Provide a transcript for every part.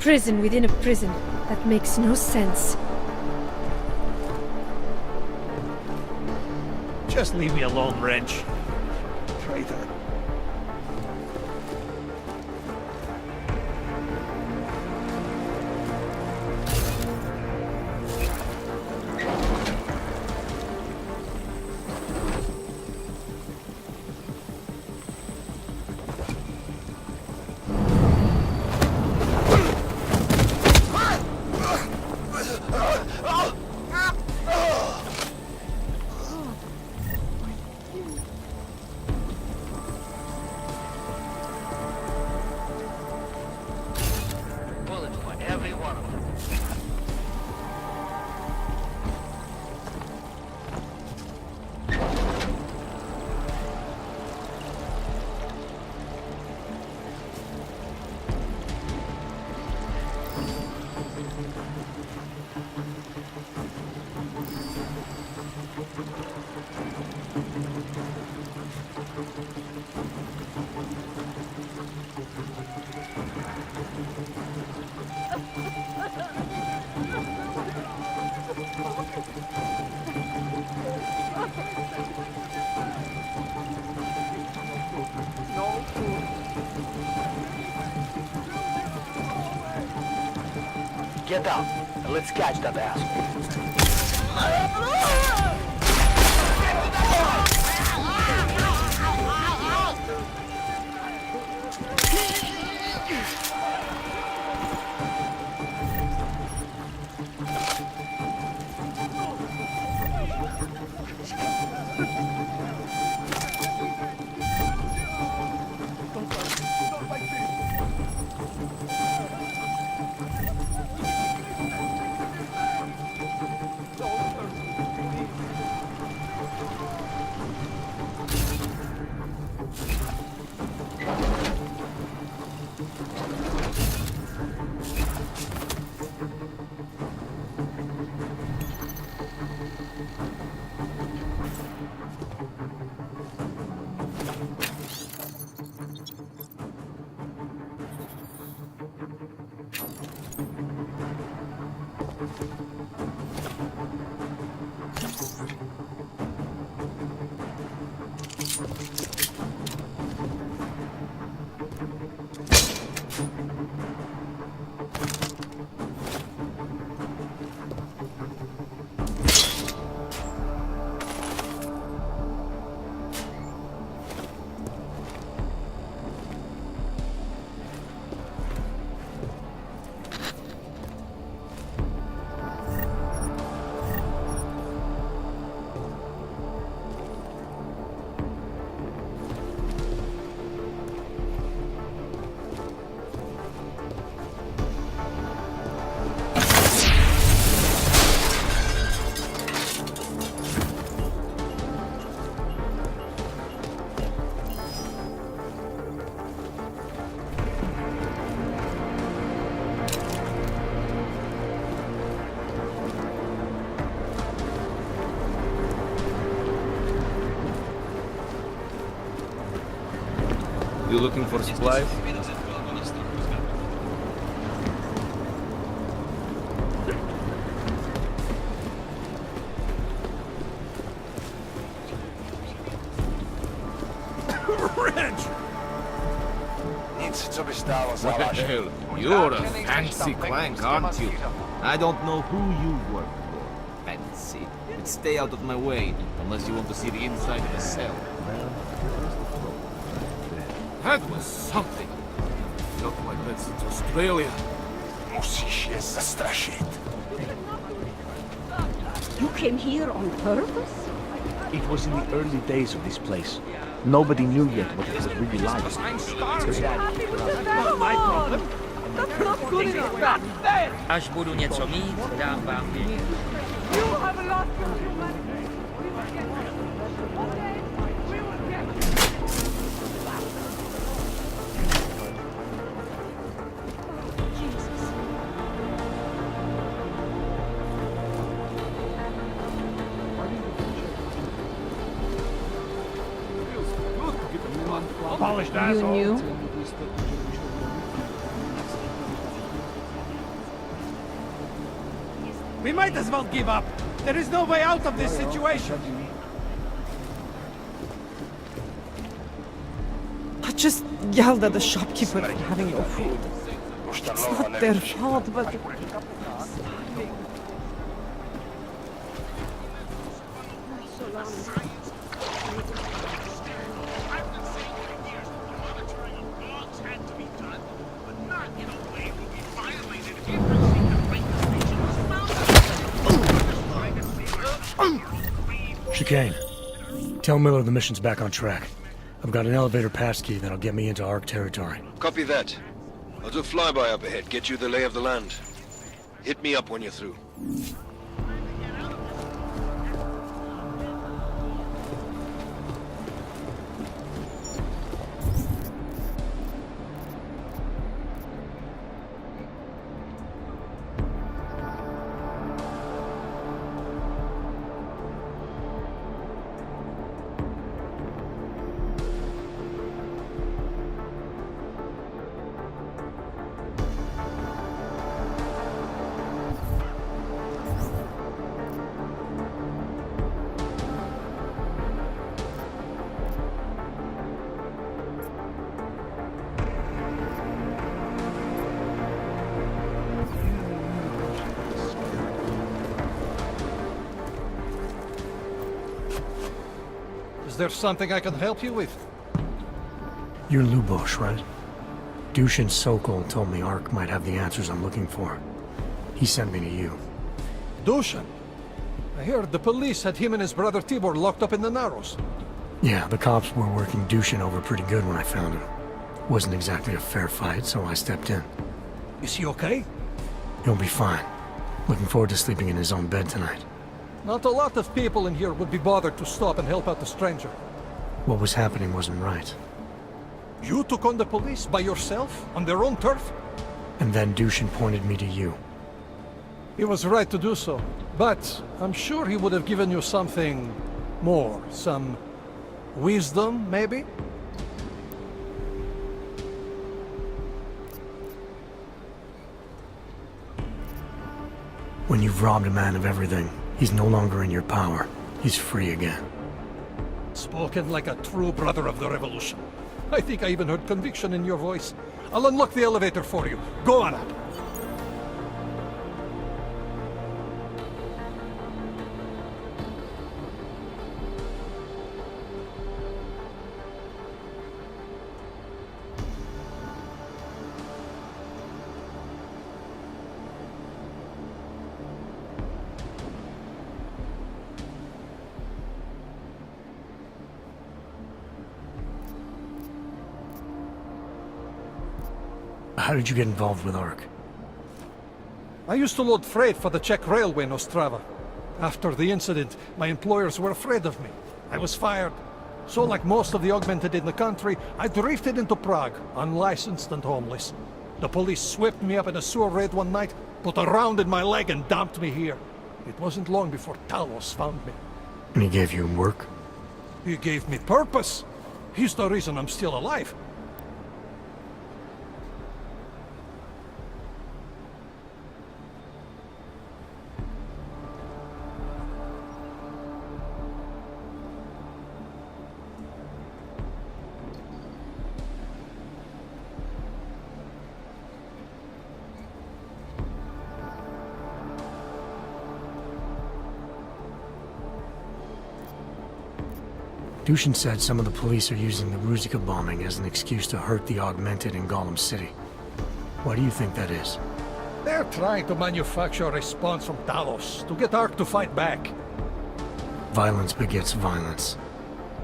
prison within a prison. That makes no sense. Just leave me alone, Wrench. Traitor. Get down, and let's catch that asshole. You looking for supplies? Wrench! What the hell? You're a fancy clank, aren't you? I don't know who you work for. Fancy. But stay out of my way, unless you want to see the inside of the cell. That was something. Felt like that since Australia. You came here on purpose? It was in the early days of this place. Nobody knew yet what it was really like. I'm starving. Not my problem. That's not good enough. Až budu něco mít, dám vám vědět. You have lost your humanity. We will get you. Okay, we will get you. Jesus. Polished You asshole. knew? We might as well give up. There is no way out of this situation. I just yelled at the shopkeeper for having no food. It's not their fault, but... Chicane, tell Miller the mission's back on track. I've got an elevator passkey that'll get me into ARC territory. Copy that. I'll do a flyby up ahead, get you the lay of the land. Hit me up when you're through. Is there something I can help you with? You're Lubosh, right? Dushin Sokol told me ARC might have the answers I'm looking for. He sent me to you. Dushan? I heard the police had him and his brother Tibor locked up in the Narrows. Yeah, the cops were working Dushin over pretty good when I found him. Wasn't exactly a fair fight, so I stepped in. Is he okay? He'll be fine. Looking forward to sleeping in his own bed tonight. Not a lot of people in here would be bothered to stop and help out the stranger. What was happening wasn't right. You took on the police by yourself, on their own turf? And then Dushin pointed me to you. He was right to do so, but I'm sure he would have given you something more. Some wisdom, maybe? When you've robbed a man of everything, he's no longer in your power. He's free again. Spoken like a true brother of the revolution. I think I even heard conviction in your voice. I'll unlock the elevator for you. Go on up. How did you get involved with ARC? I used to load freight for the Czech railway in Ostrava. After the incident, my employers were afraid of me. I was fired. So like most of the augmented in the country, I drifted into Prague, unlicensed and homeless. The police swept me up in a sewer raid one night, put a round in my leg and dumped me here. It wasn't long before Talos found me. And he gave you work? He gave me purpose. He's the reason I'm still alive. Dushin said some of the police are using the Ruzicka bombing as an excuse to hurt the augmented in Gollum City. Why do you think that is? They're trying to manufacture a response from Talos to get ARC to fight back. Violence begets violence.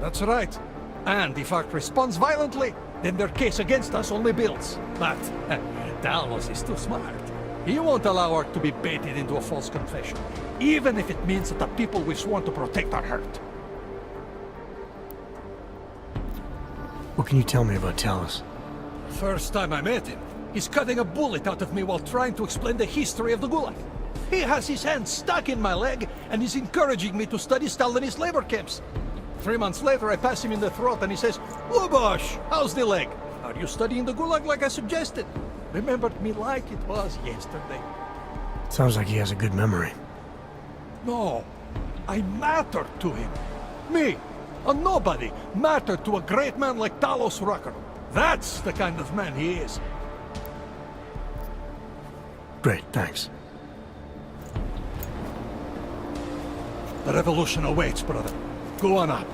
That's right. And if ARC responds violently, then their case against us only builds. But Talos is too smart. He won't allow ARC to be baited into a false confession, even if it means that the people we sworn to protect are hurt. What can you tell me about Talos? First time I met him, he's cutting a bullet out of me while trying to explain the history of the Gulag. He has his hand stuck in my leg and is encouraging me to study Stalinist labor camps. 3 months later, I pass him in the throat and he says, "Lubosh, how's the leg? Are you studying the Gulag like I suggested?" Remembered me like it was yesterday. Sounds like he has a good memory. No, I mattered to him. Me, a nobody, mattered to a great man like Talos Rucker. That's the kind of man he is. Great, thanks. The revolution awaits, brother. Go on up.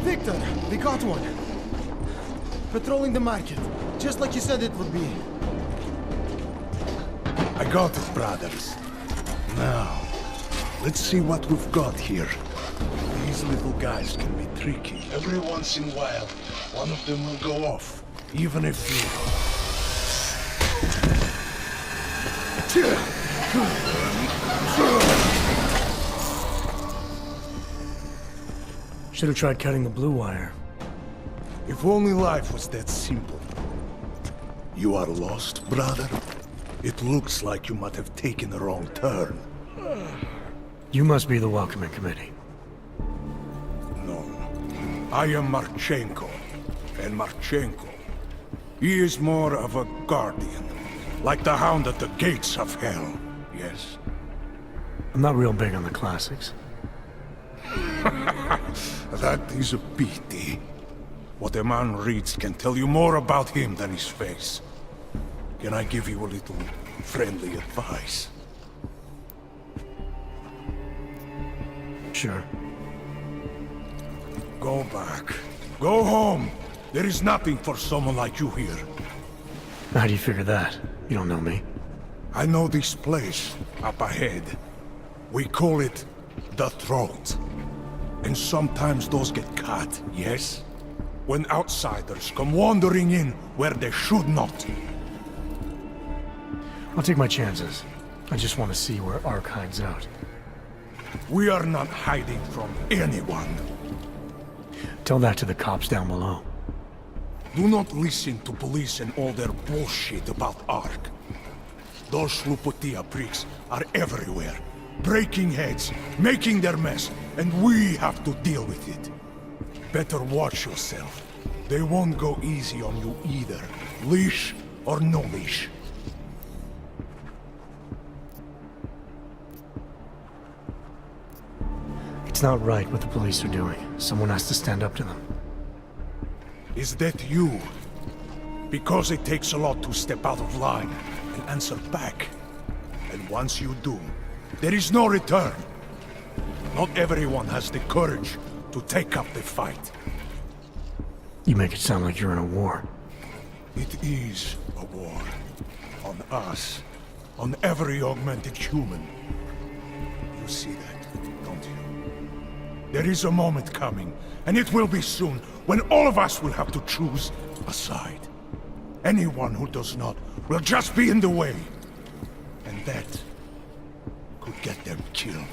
Victor, we got one. Patrolling the market, just like you said it would be. I got it, brothers. Now, let's see what we've got here. These little guys can be tricky. Every once in a while, one of them will go off, even if you... Should have tried cutting the blue wire. If only life was that simple. You are lost, brother? It looks like you might have taken the wrong turn. You must be the welcoming committee. No. I am Marchenko. And Marchenko, he is more of a guardian. Like the hound at the gates of hell, yes? I'm not real big on the classics. That is a pity. What a man reads can tell you more about him than his face. Can I give you a little friendly advice? Sure. Go back. Go home. There is nothing for someone like you here. How do you figure that? You don't know me. I know this place, up ahead. We call it the Throat. And sometimes those get cut, yes? When outsiders come wandering in where they should not. I'll take my chances. I just want to see where Ark hides out. We are not hiding from anyone. Tell that to the cops down below. Do not listen to police and all their bullshit about Ark. Those Slupotia pricks are everywhere. Breaking heads, making their mess, and we have to deal with it. Better watch yourself. They won't go easy on you either. Leash or no leash. It's not right what the police are doing. Someone has to stand up to them. Is that you? Because it takes a lot to step out of line and answer back. And once you do, there is no return. Not everyone has the courage to take up the fight. You make it sound like you're in a war. It is a war. On us. On every augmented human. You see that, don't you? There is a moment coming, and it will be soon, when all of us will have to choose a side. Anyone who does not will just be in the way. And that could get them killed.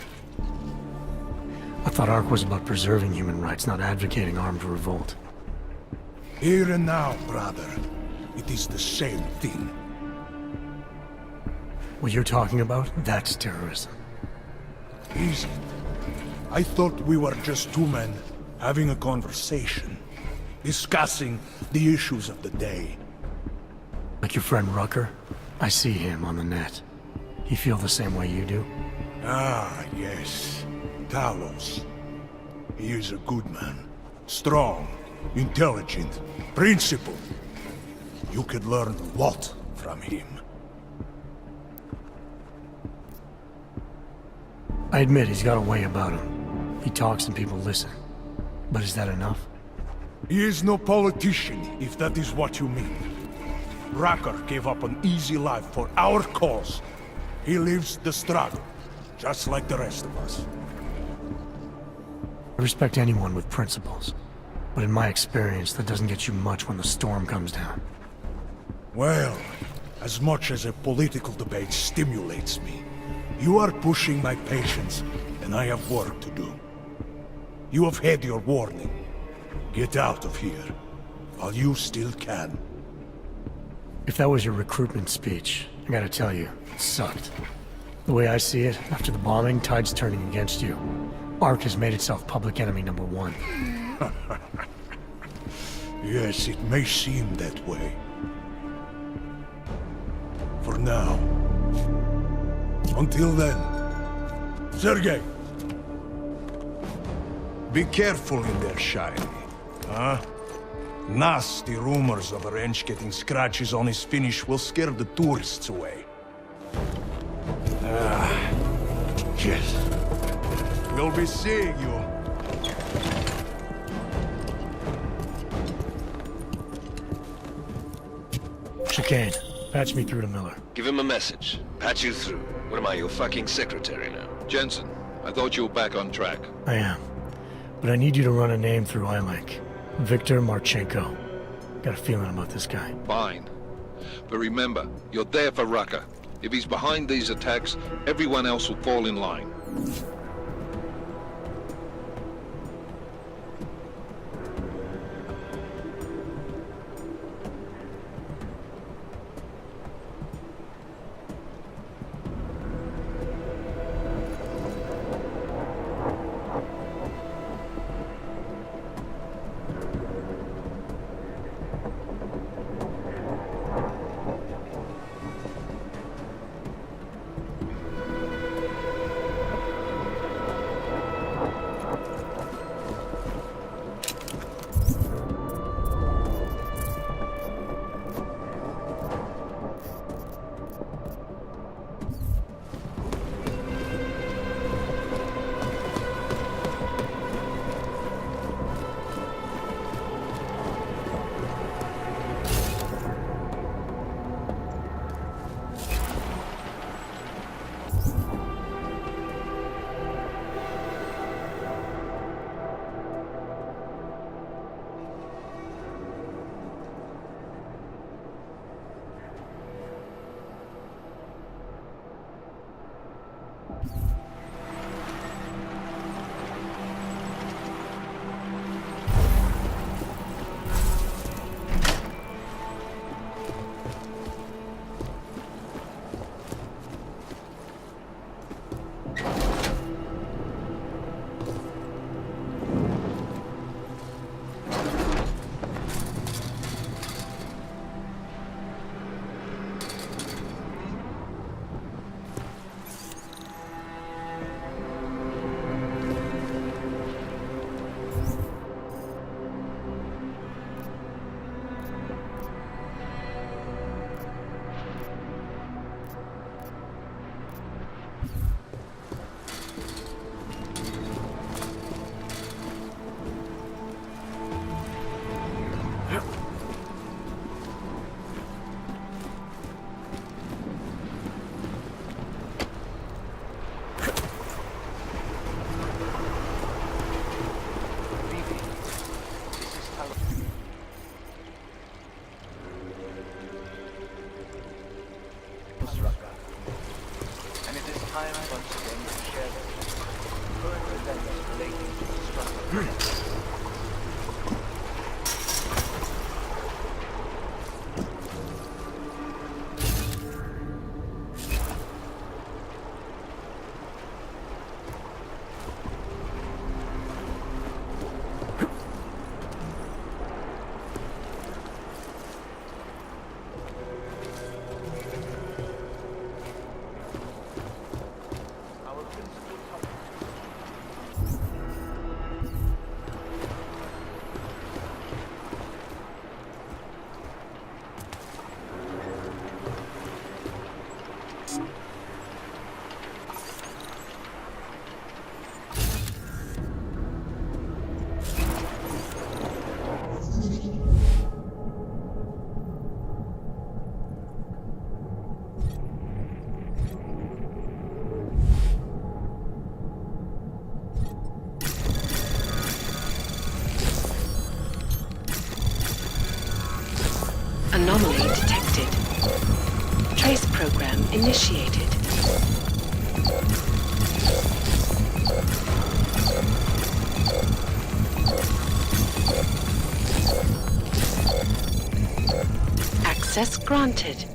I thought Ark was about preserving human rights, not advocating armed revolt. Here and now, brother. It is the same thing. What you're talking about, that's terrorism. Is it? I thought we were just two men having a conversation, discussing the issues of the day. Like your friend Rucker? I see him on the net. He feel the same way you do? Ah, yes. Talos. He is a good man. Strong, intelligent, principled. You could learn a lot from him. I admit he's got a way about him. He talks and people listen. But is that enough? He is no politician, if that is what you mean. Racker gave up an easy life for our cause. He lives the struggle, just like the rest of us. I respect anyone with principles. But in my experience, that doesn't get you much when the storm comes down. Well, as much as a political debate stimulates me, you are pushing my patience, and I have work to do. You have had your warning. Get out of here, while you still can. If that was your recruitment speech, I gotta tell you, it sucked. The way I see it, after the bombing, tide's turning against you. ARC has made itself public enemy #1. Yes, it may seem that way. For now. Until then. Sergei! Be careful in there, Shiny. Huh? Nasty rumors of a wrench getting scratches on his finish will scare the tourists away. Yes. We'll be seeing you. Chicane, patch me through to Miller. Give him a message. Patch you through. What am I, your fucking secretary now? Jensen, I thought you were back on track. I am. But I need you to run a name through iLink. Viktor Marchenko. Got a feeling about this guy. Fine. But remember, you're there for Rucker. If he's behind these attacks, everyone else will fall in line. And it is time once again to share the current events relating to the struggle. Anomaly detected. Trace program initiated. Access granted.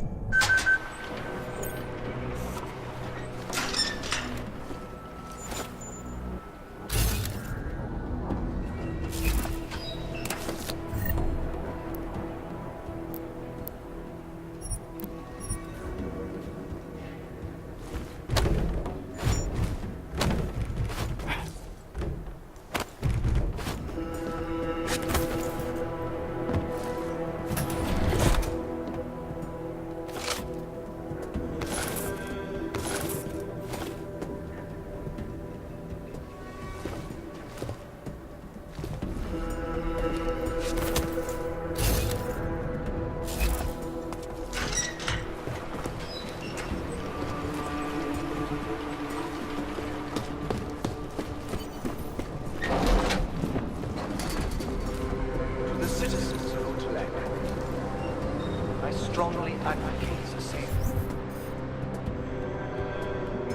Strongly advocates the same.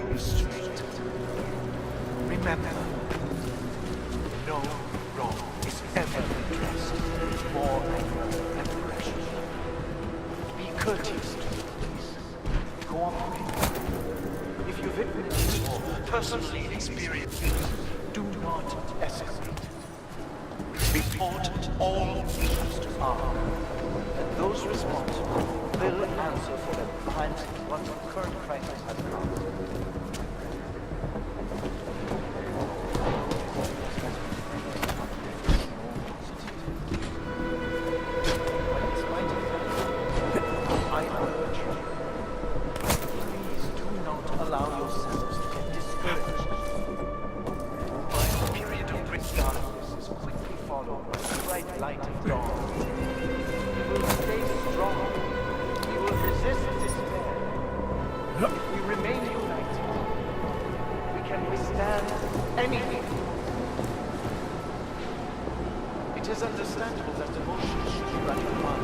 Restraint. Remember, no wrong is ever redressed with more anger and aggression. Be courteous to the police. Cooperate. If you've witnessed or personally experienced it, do not escalate. Report all issues to ARC, and those responsible will answer for their crimes once the current crisis has passed. I urge you, please do not allow yourselves to get discouraged. While the period of great darkness is quickly followed by the bright light of dawn, we will stay strong. We will resist despair. If we remain united, we can withstand anything. It is understandable that emotions should be run command.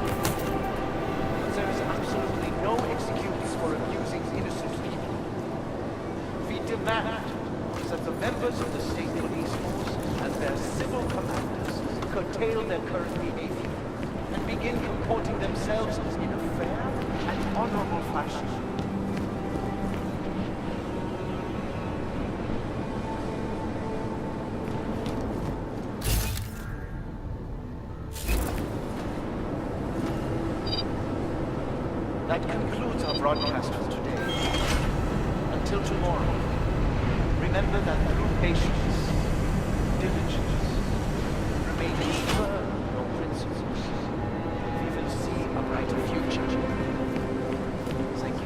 But there is absolutely no excuse for abusing innocent people. We demand that the members of the state police force and their civil commanders curtail their current behavior and begin comporting themselves in a fair and honorable fashion. That concludes our broadcast for today. Until tomorrow, remember that through patience, diligence, remaining firm in your principles, we will see a brighter future. Thank you.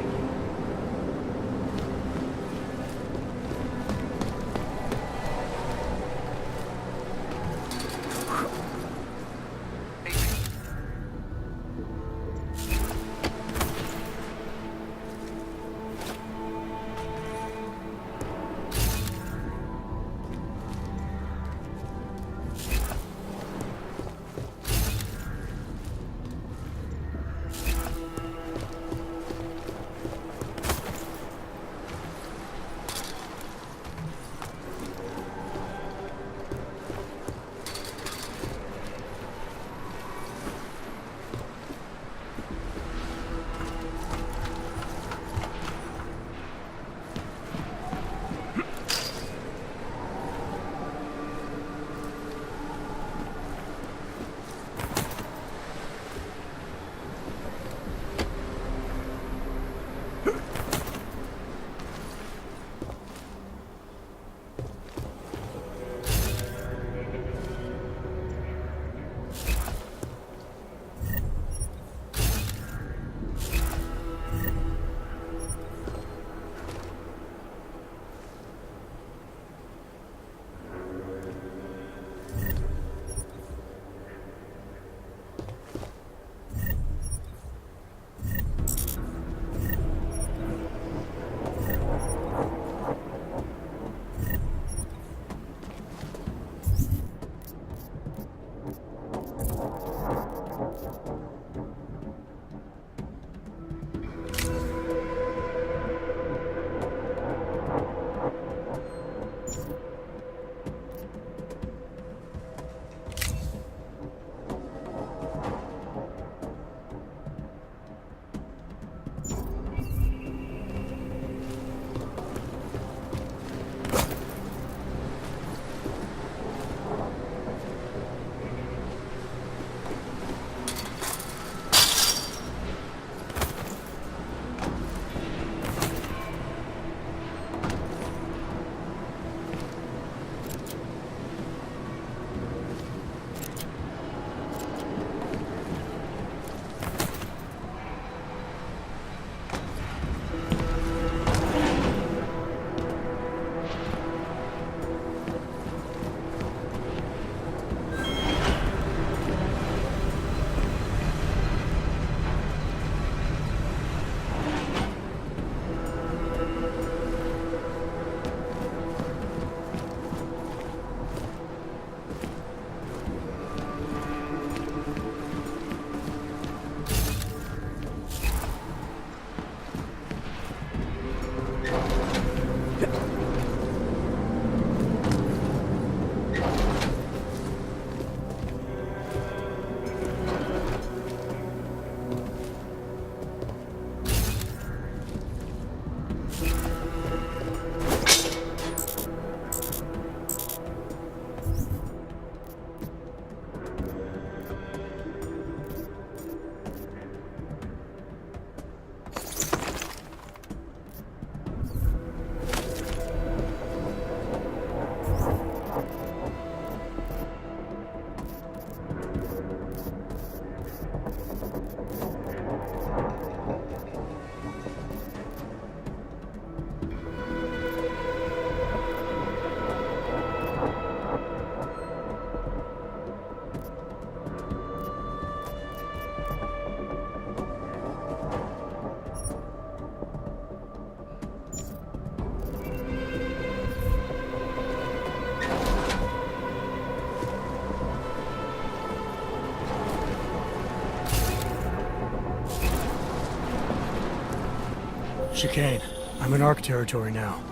Chicane, I'm in Ark territory now.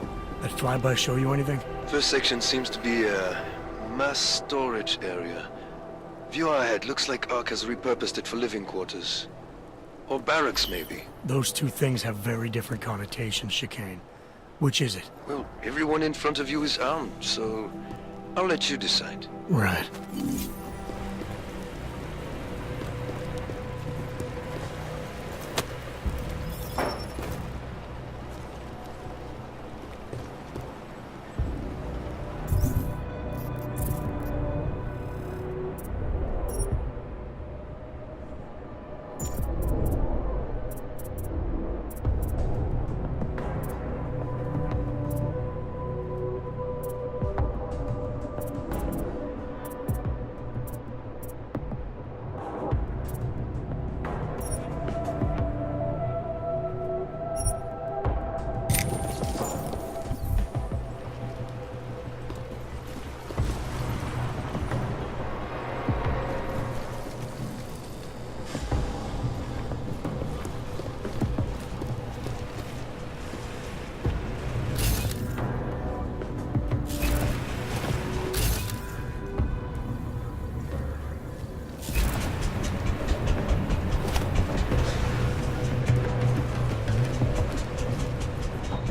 That flyby show you anything? First section seems to be a mass storage area. View ahead. Looks like Ark has repurposed it for living quarters. Or barracks, maybe. Those two things have very different connotations, Chicane. Which is it? Well, everyone in front of you is armed, so I'll let you decide. Right.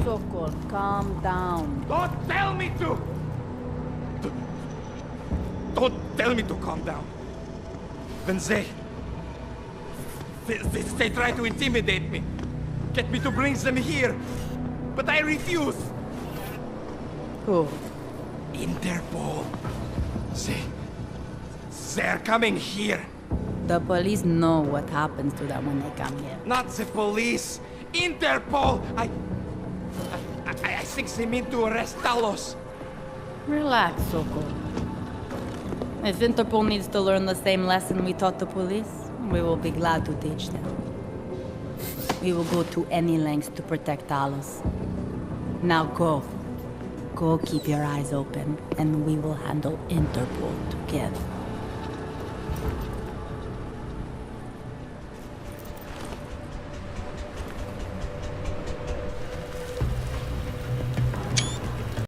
Sokol, calm down. Don't tell me to! Don't tell me to calm down. When they try to intimidate me, get me to bring them here, but I refuse. Who? Interpol. They're coming here. The police know what happens to them when they come here. Not the police. Interpol. I think they mean to arrest Talos. Relax, Sokol. If Interpol needs to learn the same lesson we taught the police, we will be glad to teach them. We will go to any lengths to protect Talos. Now go. Go keep your eyes open, and we will handle Interpol together.